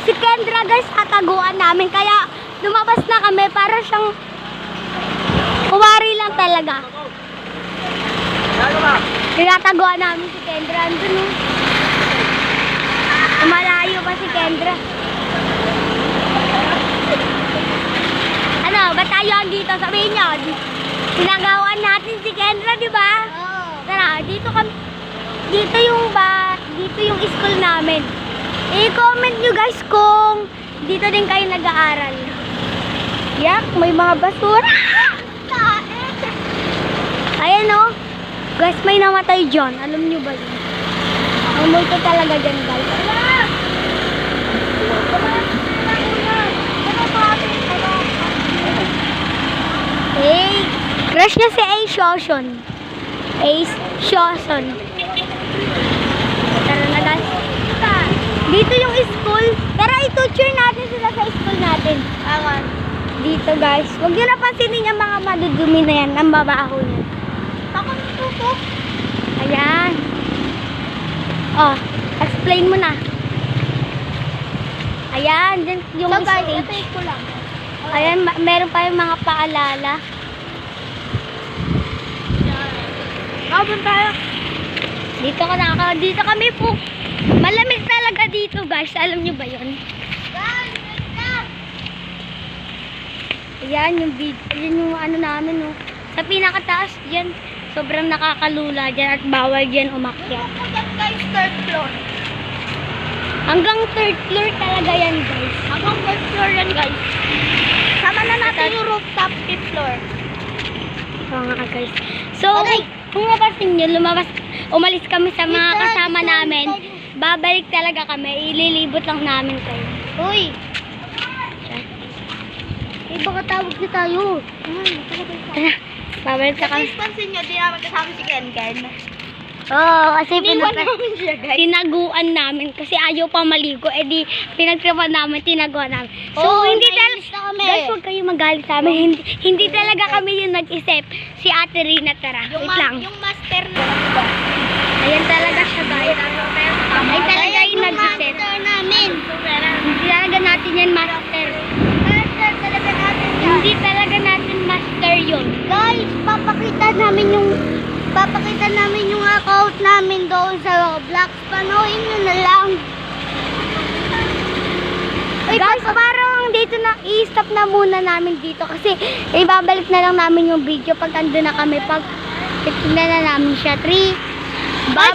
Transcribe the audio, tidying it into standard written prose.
Si Kendra guys, tataguan namin. Kaya lumabas na kami para siyang kuwari lang talaga. Tinataguan namin si Kendra. Andun oh. Malayo pa si Kendra. Ano, ba't tayo andito? Sabihin nyo, tinagawan natin si Kendra, di ba? Oo. Tara, dito kami. Dito yung school namin. I-comment nyo guys kung dito din kayo nag-aaral. Yak, may mga basura. Ayan o. Guys, may namatay dyan. Alam nyo ba yun? Ang multo talaga dyan guys. Hey, crush niya si Ace Shoson. Ace Shoson. Tara na guys. Dito yung school. Tara, i-tour natin sila sa school natin. Dito guys. Huwag nyo napansinin yung mga madudumi na yan. Ang babaho niya. Takot ito. Ayan. Oh, explain mo na. Ayan, dyan yung So guys, stage. ito ko lang. Ayan, meron pa yung mga paalala. Kapag tayo. Dito kami po. Malamig talaga dito guys. Alam nyo ba yun? Ayan yung ano namin oh. Sa pinakataas dyan. Sobrang nakakalula dyan at bawal dyan umakyat. Guys, third floor. Hanggang third floor talaga yan guys. Hanggang third floor yan guys. Sama na natin yung rooftop, fifth floor. Oo nga guys. So, kung napansin nyo, umalis kami sa mga kasama namin. Babalik talaga kami. Ililibot lang namin kayo. Uy! Eh, baka tawag na tayo. Babalik na kami. Guys, pansin nyo, di naman kasama si Ken Ken. Oo, kasi Iniwan namin siya guys. tinaguan namin kasi ayaw pa maligo. Eh di, pinagtripan namin, tinaguan namin. So, Oo, hindi nainis talaga, na kami. guys, huwag kayo magalit sa amin. Hindi talaga kami yung nag-isip. Si Ate Rina, tara. Wait lang. Yung master na. Ayan talaga siya, guys. Ay talaga yung nag-isip. master namin. Hindi talaga natin yan master. Master talaga natin yan. Hindi talaga natin master yun. Guys, papakita namin yung account namin doon sa Roblox. Panoodin nyo na lang. Guys, parang dito na, i-stop na muna namin dito kasi ibabalik na lang namin yung video pag ando na kami. Pag titignan na namin siya. 3, bye.